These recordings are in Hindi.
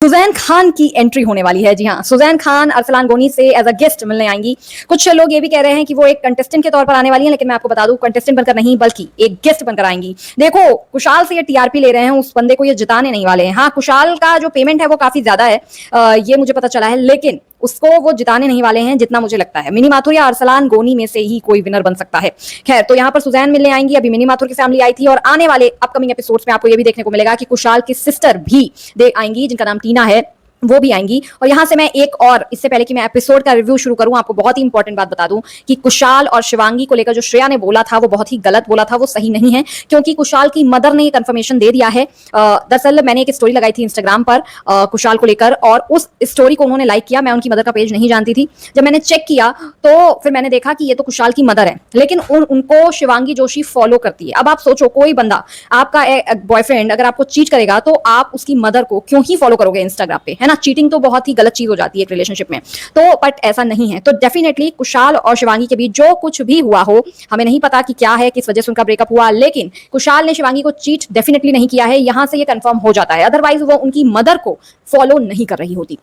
सुजैन खान की एंट्री होने वाली है। जी हाँ, सुजैन खान अरसलान गोनी से एज अ गेस्ट मिलने आएंगी। कुछ लोग ये भी कह रहे हैं कि वो एक कंटेस्टेंट के तौर पर आने वाली हैं, लेकिन मैं आपको बता दूं कंटेस्टेंट बनकर नहीं बल्कि एक गेस्ट बनकर आएंगी। देखो, कुशाल से ये टीआरपी ले रहे हैं, उस बंदे को ये जिताने नहीं वाले हैं। हाँ, कुशाल का जो पेमेंट है वो काफी ज्यादा है, ये मुझे पता चला है, लेकिन उसको वो जिताने नहीं वाले हैं जितना मुझे लगता है। मिनी माथुर या अरसलान गोनी में से ही कोई विनर बन सकता है। खैर, तो यहाँ पर सुजैन मिलने आएंगी। अभी मिनी माथुर की फैमिली आई थी और आने वाले अपकमिंग एपिसोड्स में आपको ये भी देखने को मिलेगा कि कुशाल की सिस्टर भी दे आएंगी, जिनका नाम टीना है, वो भी आएंगी। और यहां से मैं एक और, इससे पहले कि मैं एपिसोड का रिव्यू शुरू करूं, आपको बहुत ही इंपॉर्टेंट बात बता दूं कि कुशाल और शिवांगी को लेकर जो श्रेया ने बोला था वो बहुत ही गलत बोला था, वो सही नहीं है, क्योंकि कुशाल की मदर ने ये कंफर्मेशन दे दिया है। दरअसल मैंने एक स्टोरी लगाई थी इंस्टाग्राम पर कुशाल को लेकर, और उस स्टोरी को उन्होंने लाइक किया। मैं उनकी मदर का पेज नहीं जानती थी। जब मैंने चेक किया तो फिर मैंने देखा कि ये तो कुशाल की मदर है, लेकिन उनको शिवांगी जोशी फॉलो करती है। अब आप सोचो, कोई बंदा, आपका बॉयफ्रेंड अगर आपको चीट करेगा तो आप उसकी मदर को क्यों ही फॉलो करोगे इंस्टाग्राम पे, है ना? चीटिंग तो बहुत ही गलत चीज हो जाती है एक रिलेशनशिप में। तो बट ऐसा नहीं है। तो डेफिनेटली कुशाल और शिवांगी के बीच जो कुछ भी हुआ हो, हमें नहीं पता कि क्या है, किस वजह से उनका ब्रेकअप हुआ, लेकिन कुशाल ने शिवांगी को चीट डेफिनेटली नहीं किया है। यहां से ये कंफर्म हो जाता है, अदरवाइज वो उनकी मदर को फॉलो नहीं कर रही होती।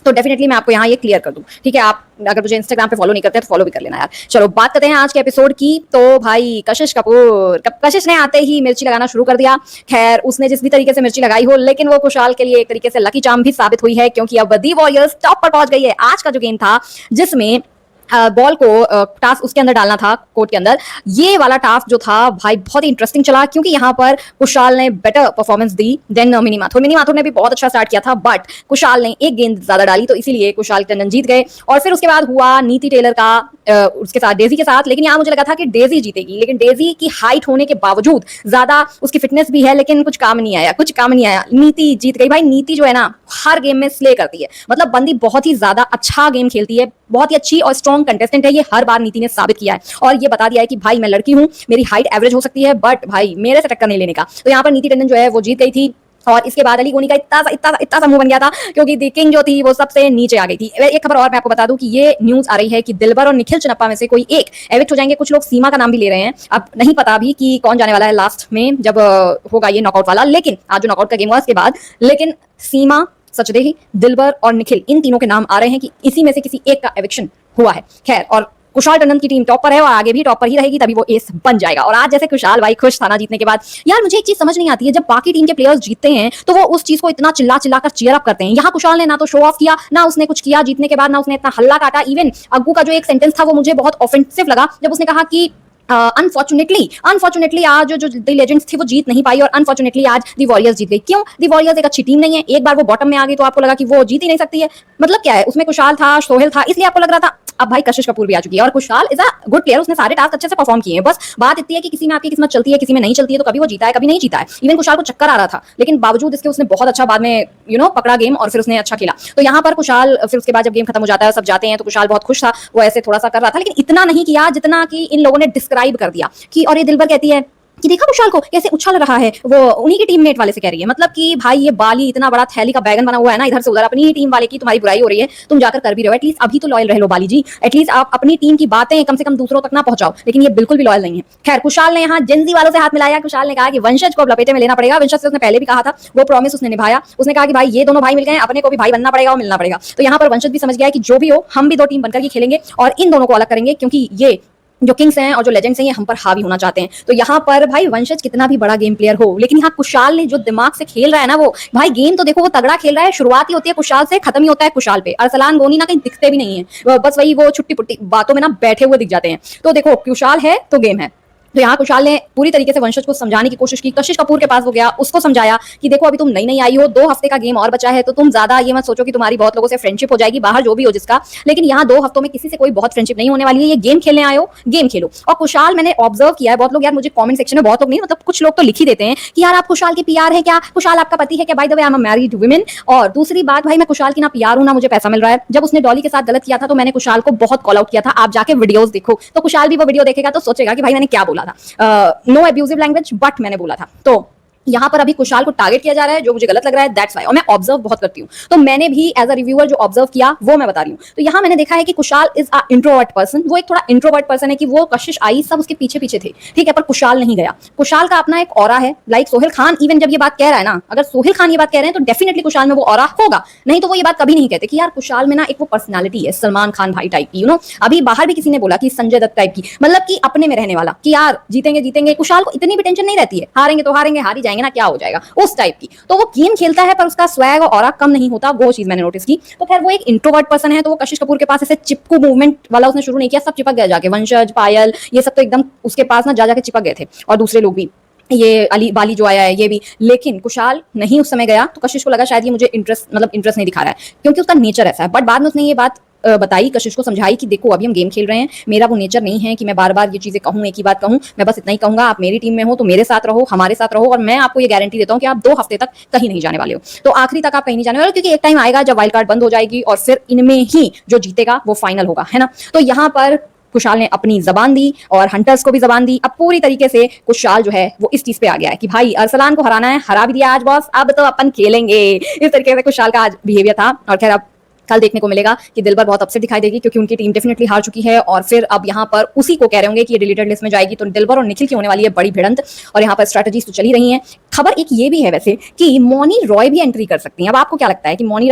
तो डेफिनेटली मैं आपको यहाँ ये क्लियर कर दूं, ठीक है? आप अगर मुझे इंस्टाग्राम पे फॉलो नहीं करते तो फॉलो भी कर लेना यार। चलो बात करते हैं आज के एपिसोड की। तो भाई कशिश कपूर, कशिश ने आते ही मिर्ची लगाना शुरू कर दिया। खैर, उसने जिस भी तरीके से मिर्ची लगाई हो, लेकिन वो कुशाल के लिए एक तरीके से लकी चार्म भी साबित हुई है, क्योंकि अब दी वॉरियर्स टॉप पर पहुंच गई है। आज का जो गेम था जिसमें बॉल को टास्क उसके अंदर डालना था, कोर्ट के अंदर, ये वाला टास्क जो था भाई बहुत ही इंटरेस्टिंग चला, क्योंकि यहाँ पर कुशाल ने बेटर परफॉर्मेंस दी देन मिनी माथुर। मिनी माथुर ने भी बहुत अच्छा स्टार्ट किया था, बट कुशाल ने एक गेंद ज्यादा डाली, तो इसीलिए कुशाल टंडन जीत गए। और फिर उसके बाद हुआ नीति टेलर का उसके साथ, डेजी के साथ, लेकिन यहाँ मुझे लगा था कि डेजी जीतेगी, लेकिन डेजी की हाइट होने के बावजूद, ज्यादा उसकी फिटनेस भी है, लेकिन कुछ काम नहीं आया, नीति जीत गई। भाई नीति जो है ना, हर गेम में स्ले करती है, मतलब बंदी बहुत ही ज्यादा अच्छा गेम खेलती है, बहुत ही अच्छी और स्ट्रॉन्ग कंटेस्टेंट है। ये हर बार नीति ने साबित किया है, और ये बता दिया है कि भाई मैं लड़की हूं, मेरी हाइट एवरेज हो सकती है, बट भाई मेरे से टक्कर नहीं लेने का। तो यहाँ पर नीति टंडन जो है वो जीत गई थी। और इसके बाद अली गोनी का इतना सा मुंह बन गया था, क्योंकि दी किंग जो थी वो सबसे नीचे आ गई थी। एक खबर और मैं आपको बता दूं कि ये न्यूज आ रही है कि दिलबर और निखिल चनप्पा में से कोई एक एविक्ट हो जाएंगे। कुछ लोग सीमा का नाम भी ले रहे हैं, अब नहीं पता अभी कि कौन जाने वाला है लास्ट में जब होगा ये नॉकआउट वाला। लेकिन आज जो नॉकआउट का गेम हुआ उसके बाद, लेकिन सीमा, सचदेही, दिलबर और निखिल, इन तीनों के नाम आ रहे हैं कि इसी में से किसी एक का एविक्शन हुआ है। खैर, और कुशाल टंडन की टीम टॉप पर है और आगे भी टॉप पर ही रहेगी, तभी वो एस बन जाएगा। और आज जैसे कुशाल भाई खुश था ना जीतने के बाद, यार मुझे एक चीज समझ नहीं आती है, जब बाकी टीम के प्लेयर्स जीतते हैं तो वो उस चीज को इतना चिल्ला चिल्लाकर चीयर अप करते हैं। यहाँ कुशाल ने ना तो शो ऑफ किया, ना उसने कुछ किया जीतने के बाद, ना उसने इतना हल्ला काटा। इवन अग्गू का जो एक सेंटेंस था वो मुझे बहुत ऑफेंसिव लगा, जब उसने कहा कि अनफॉर्चुनेटली आज जो दी लेजेंड्स थी वो जीत नहीं पाई, और अनफॉर्चुनेटली आज दी वॉरियर्स जीत गई। क्यों? दी वॉरियर्स एक अच्छी टीम नहीं है, एक बार वो बॉटम में आ गई तो आपको लगा कि वो जीत ही नहीं सकती है। मतलब क्या है, उसमें कुशाल था, सोहेल था, इसलिए आपको लग रहा था। अब भाई कशिश कपूर भी आ चुकी है, और Kushal is a good player, उसने सारे टास्क अच्छे से परफॉर्म किए हैं। बस बात इतनी है कि किसी में आपकी किस्मत चलती है, किसी में नहीं चलती है, तो कभी वो जीता है, कभी नहीं जीता है। इवन कुशाल को चक्कर आ रहा था, लेकिन बावजूद इसके उसने बहुत अच्छा बाद में पकड़ा गेम, और फिर उसने अच्छा खेला। तो यहाँ पर कुशाल, फिर उसके बाद जब गेम खत्म हो जाता है, सब जाते हैं, तो कुशाल बहुत खुश था, वो ऐसे थोड़ा सा कर रहा था, लेकिन इतना नहीं किया जितना कि इन लोगों ने डिस्क्राइब कर दिया कि, और ये दिलबर कहती है कि देखा कुशाल को कैसे उछल रहा है, वो उन्हीं की टीममेट वाले से कह रही है, मतलब कि भाई ये बाली इतना बड़ा थैली का बैगन बना हुआ है ना, इधर से उधर, अपनी ही टीम वाले की तुम्हारी बुराई हो रही है, तुम जाकर कर भी रहे हो। एटलीस्ट अभी तो लॉयल रह लो बाली जी, एटलीस्ट आप अपनी टीम की बातें कम से कम दूसरों तक ना पहुंचाओ, लेकिन ये बिल्कुल भी लॉयल नहीं है। खैर, कुशाल ने यहाँ जेंजी वालों से हाथ मिलाया। कुशाल ने कहा कि वंशज को अब लपेटे में लेना पड़ेगा। वंशज से उसने पहले भी कहा था, वो प्रॉमिस उसने निभाया। उसने कहा कि भाई ये दोनों भाई मिल गए, अपने को भी भाई बनना पड़ेगा और मिलना पड़ेगा। तो यहाँ पर वंशज भी समझ गया है कि जो भी हो, हम भी दो टीम बनकर ही खेलेंगे और इन दोनों को अलग करेंगे, क्योंकि ये जो किंग्स हैं और जो लेजेंड्स हैं ये हम पर हावी होना चाहते हैं। तो यहाँ पर भाई वंशज कितना भी बड़ा गेम प्लेयर हो, लेकिन यहाँ कुशाल ने जो दिमाग से खेल रहा है ना, वो भाई गेम तो देखो वो तगड़ा खेल रहा है। शुरुआत ही होती है कुशाल से, खत्म ही होता है कुशाल पे। अरसलान गोनी ना कहीं दिखते भी नहीं है, बस वही वो छुट्टी पुट्टी बातों में ना बैठे हुए दिख जाते हैं। तो देखो कुशाल है तो गेम है। तो यहाँ कुशाल ने पूरी तरीके से वंशज को समझाने की कोशिश की। कशिश कपूर के पास वो गया, उसको समझाया कि देखो अभी तुम नई आई हो, 2 हफ्ते का गेम और बचा है, तो तुम ज्यादा ये मत सोचो कि तुम्हारी बहुत लोगों से फ्रेंडशिप हो जाएगी, बाहर जो भी हो जिसका, लेकिन यहाँ 2 हफ्तों में किसी से कोई बहुत फ्रेंडशिप नहीं होने वाली है। ये गेम खेलने आए हो, गेम खेलो। और कुशाल, मैंने ऑब्जर्व किया है, बहुत लोग यार मुझे कॉमेंट सेक्शन में, बहुत लोग नहीं मतलब कुछ लोग तो लिख ही देते हैं कि यार आप कुशाल के पीआर है क्या, कुशाल आपका पति है क्या। By the way I am a married women. और दूसरी बात भाई, मैं कुशाल की ना पीआर हूं ना मुझे पैसा मिल रहा है। जब उसने डॉली के साथ गलत किया था तो मैंने कुशाल को बहुत कॉल आउट किया था, आप जाके वीडियोस देखो, तो कुशाल भी वो वीडियो देखेगा तो सोचेगा कि भाई मैंने क्या बोला था। नो अब्यूजिव लैंग्वेज, बट मैंने बोला था। तो यहाँ पर अभी कुशाल को टारगेट किया जा रहा है, जो मुझे गलत लग रहा है, दैट्स व्हाई। और मैं ऑब्जर्व बहुत करती हूँ, तो मैंने भी एज अ रिव्यूअर जो ऑब्जर्व किया वो मैं बता रही हूँ। तो यहाँ मैंने देखा है कि Kushal is a introvert person, वो एक थोड़ा इंट्रोवर्ट पर्सन है कि वो कशिश आई सब उसके पीछे पीछे थे, ठीक है, पर कुशाल नहीं गया। कुशाल का अपना एक ऑरा है, लाइक सोहेल खान इवन जब ये बात कह रहा है ना, अगर सोहेल खान ये बात कह रहे हैं तो डेफिनेटली कुशाल में वो ऑरा होगा, नहीं तो वो ये बात कभी नहीं कहते कि यार कुशाल में ना एक वो पर्सनालिटी है सलमान खान भाई टाइप की, अभी बाहर भी किसी ने बोला कि संजय दत्त टाइप की, मतलब कि अपने में रहने वाला, कि यार जीतेंगे जीतेंगे, कुशाल को इतनी भी टेंशन नहीं रहती है, हारेंगे तो हारेंगे, हार ही जाएंगे ना, क्या हो जाएगा, उस टाइप की। तो वो गेम खेलता है पर उसका स्वैग और ऑरा कम नहीं होता, वो चीज मैंने नोटिस की। तो खैर वो एक इंट्रोवर्ट पर्सन है, तो वो कशिश कपूर के पास ऐसे चिपकू मूवमेंट वाला उसने शुरू नहीं किया, सब चिपक गए जाके, वंशज पायल ये सब तो एकदम उसके पास ना जा जाके चिपक गए थे, और दूसरे लोग भी, ये अली बाली जो आया है ये भी। लेकिन कुशाल नहीं उस समय गया, तो कशिश को लगा शायद ये मुझे इंटरेस्ट नहीं दिखा रहा है, क्योंकि उसका नेचर ऐसा है। बट बाद में उसने ये बात बताई, कशिश को समझाई कि देखो अभी हम गेम खेल रहे हैं, मेरा वो नेचर नहीं है कि मैं बार बार ये चीजें कहूं, एक ही बात कहूं, मैं बस इतना ही कहूंगा, आप मेरी टीम में हो तो मेरे साथ रहो, हमारे साथ रहो, और मैं आपको ये गारंटी देता हूं कि आप 2 हफ्ते तक कहीं नहीं जाने वाले हो, तो आखिरी तक आप कहीं नहीं जाने वाले हो, क्योंकि एक टाइम आएगा जब वाइल्ड कार्ड बंद हो जाएगी और फिर इनमें ही जो जीतेगा वो फाइनल होगा, है ना। तो यहाँ पर कुशाल ने अपनी जबान दी और हंटर्स को भी जबान दी। अब पूरी तरीके से कुशाल जो है वो इस चीज पे आ गया है कि भाई अरसलान को हराना है, हरा भी दिया आज बॉस, अब तो अपन खेलेंगे, इस तरीके से कुशाल का आज बिहेवियर था। और खैर अब कल देखने को मिलेगा कि दिलबर बहुत अपसेट दिखाई देगी, क्योंकि उनकी टीम डेफिनेटली हार चुकी है, और फिर अब यहाँ पर उसी को कह रहे होंगे कि ये डिलीटेड लिस्ट में जाएगी, तो दिलबर और निखिल की होने वाली है बड़ी भिड़ंत, और यहाँ पर स्ट्रेटजीज तो चली रही हैं। खबर एक ये भी है वैसे कि मौनी रॉय भी एंट्री कर सकती हैं। अब आपको क्या लगता है कि मौनी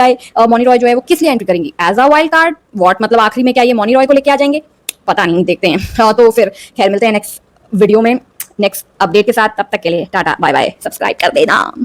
रॉय जो है वो किस लिए एंट्री करेंगी, as a wild card, what मतलब आखिरी में क्या ये मौनी रॉय को लेके आ जाएंगे, पता नहीं, देखते हैं। तो फिर खैर मिलते हैं नेक्स्ट वीडियो में नेक्स्ट अपडेट के साथ, तब तक के लिए टाटा बाय बाय, सब्सक्राइब कर देना।